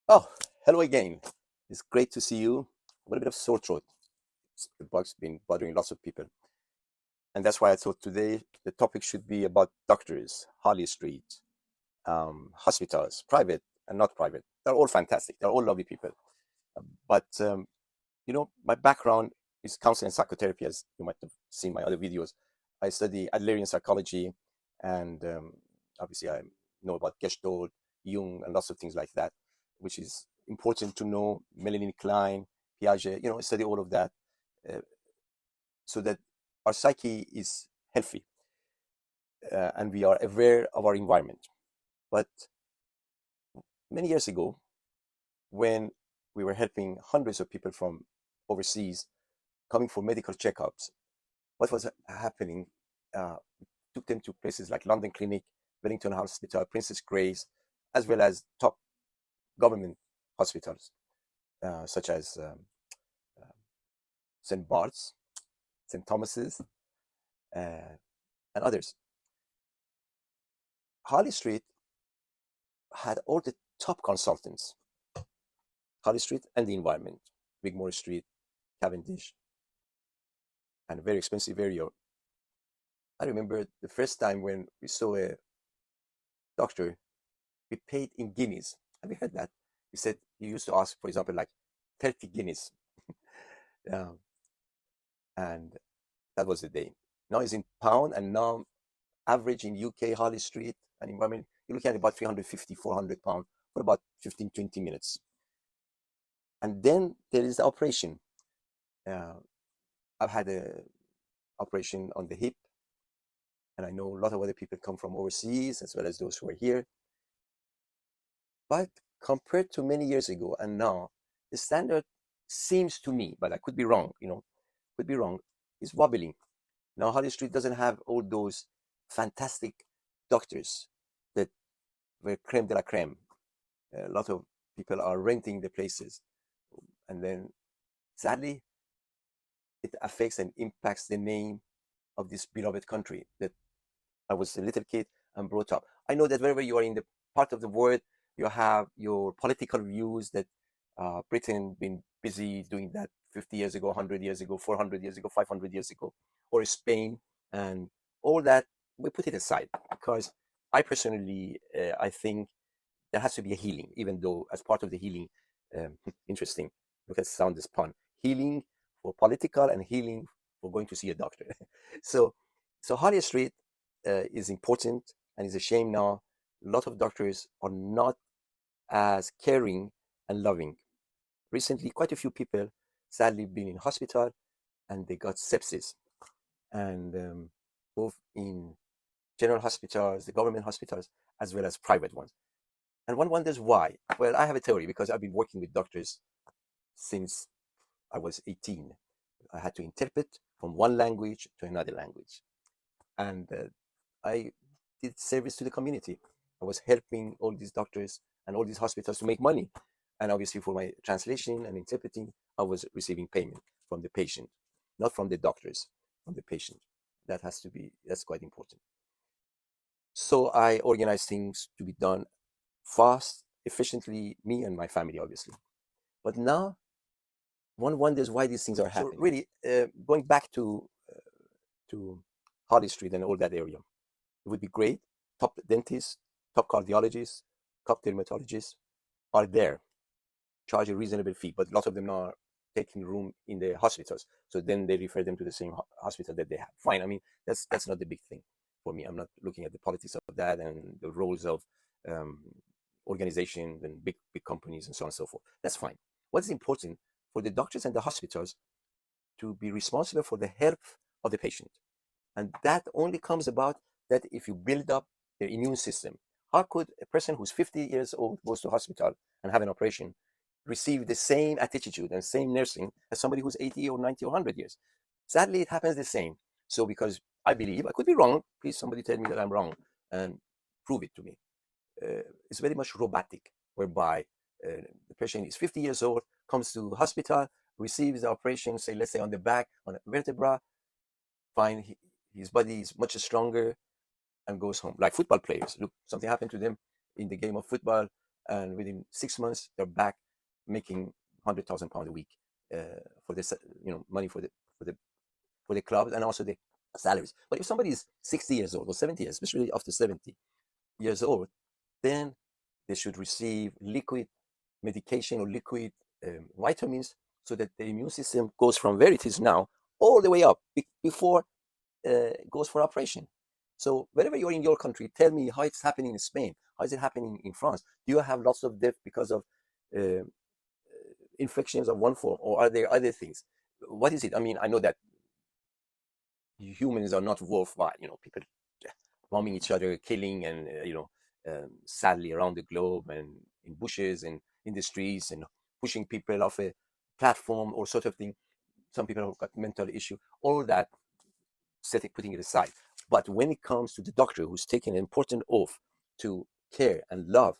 Oh, hello again. It's great to see you. A little bit of sore throat. The bug's been bothering lots of people. And that's why I thought today the topic should be about doctors, Harley Street, hospitals, private and not private. They're all fantastic. They're all lovely people. But my background is counseling and psychotherapy, as you might have seen my other videos. I study Adlerian psychology, and obviously I know about Gestalt, Jung, and lots of things like that, which is important to know. Melanie Klein, Piaget, I study all of that uh, so that our psyche is healthy and we are aware of our environment. But many years ago, when we were helping hundreds of people from overseas coming for medical checkups, what was happening? We took them to places like London Clinic, Wellington Hospital, Princess Grace, as well as top government hospitals, such as St. Bart's, St. Thomas's, and others. Harley Street had all the top consultants, Harley Street and the environment, Wigmore Street, Cavendish, and a very expensive area. I remember the first time when we saw a doctor, we paid in guineas. Have you heard that? He said he used to ask, for example, like 30 guineas. Um, and that was the day. Now it's in pound, and now average in UK, Harley Street and environment, you're looking at about 350, 400 pounds for about 15, 20 minutes. And then there is the operation. Uh, I've had a operation on the hip, and I know a lot of other people come from overseas as well as those who are here. But compared to many years ago and now, the standard seems to me, but I could be wrong, could be wrong, is wobbling. Now, Harley Street doesn't have all those fantastic doctors that were creme de la creme. A lot of people are renting the places. And then, sadly, it affects and impacts the name of this beloved country that I was a little kid and brought up. I know that wherever you are in the part of the world, you have your political views that Britain been busy doing that 50 years ago, 100 years ago, 400 years ago, 500 years ago, or Spain, and all that. We put it aside because I personally, I think there has to be a healing, even though as part of the healing, interesting, look at the sound this pun, healing for political and healing for going to see a doctor. so, so Harley Street is important, and it's a shame now. A lot of doctors are not as caring and loving. Recently, quite a few people sadly been in hospital and they got sepsis, and both in general hospitals, the government hospitals, as well as private ones. And one wonders why. Well, I have a theory because I've been working with doctors since I was 18. I had to interpret from one language to another language. And I did service to the community. I was helping all these doctors and all these hospitals to make money. And obviously, for my translation and interpreting, I was receiving payment from the patient, not from the doctors, from the patient. That's quite important. So I organized things to be done fast, efficiently, me and my family, obviously. But now one wonders why these things are happening. So really, going back to Harley Street and all that area, it would be great. Top dentists, top cardiologists, top dermatologists are there, charge a reasonable fee, but a lot of them are taking room in the hospitals. So then they refer them to the same hospital that they have. Fine. I mean, that's not the big thing for me. I'm not looking at the politics of that and the roles of um, organizations and big companies and so on and so forth. That's fine. What's important for the doctors and the hospitals to be responsible for the health of the patient. And that only comes about that if you build up the immune system. How could a person who's 50 years old goes to hospital and have an operation receive the same attitude and same nursing as somebody who's 80 or 90 or 100 years? Sadly, it happens the same. So because I believe, I could be wrong, please somebody tell me that I'm wrong and prove it to me. It's very much robotic, whereby the patient is 50 years old, comes to hospital, receives the operation, say, let's say on the back, on a vertebra, find his body is much stronger and goes home. Like football players. Look, something happened to them in the game of football, and within 6 months they're back making £100,000 a week for this, money for the clubs and also the salaries. But if somebody is 60 years old or 70 years, especially after 70 years old, then they should receive liquid medication or liquid vitamins so that the immune system goes from where it is now all the way up before it goes for operation. So wherever you're in your country, tell me how it's happening in Spain. How is it happening in France? Do you have lots of death because of uh, infections of one form, or are there other things? What is it? I mean, I know that humans are not worthwhile. People bombing each other, killing, and sadly around the globe and in bushes and in the streets and pushing people off a platform or sort of thing. Some people have got mental issue. All that, putting it aside. But when it comes to the doctor who's taking an important oath to care and love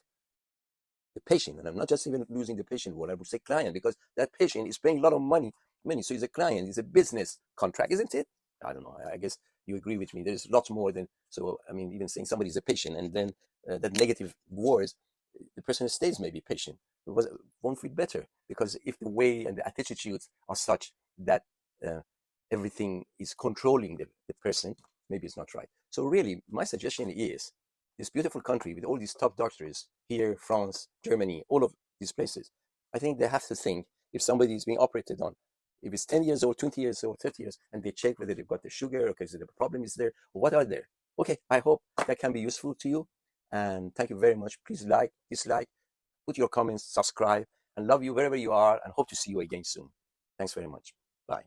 the patient, and I'm not just even losing the patient word, I would say client, because that patient is paying a lot of money, so he's a client, it's a business contract, isn't it? I don't know. I guess you agree with me. There's lots more than, so I mean, even saying somebody's a patient and then that negative words, the person stays maybe patient. It won't feel better, because if the way and the attitudes are such that uh, everything is controlling the person, maybe it's not right. So really, my suggestion is this beautiful country with all these top doctors here, France, Germany, all of these places, I think they have to think, if somebody is being operated on, if it's 10 years old, 20 years old, 30 years, and they check whether they've got the sugar, okay, so the problem is there, or what are there. Okay, I hope that can be useful to you. And thank you very much. Please like, dislike, put your comments, subscribe, and love you wherever you are, and hope to see you again soon. Thanks very much. Bye.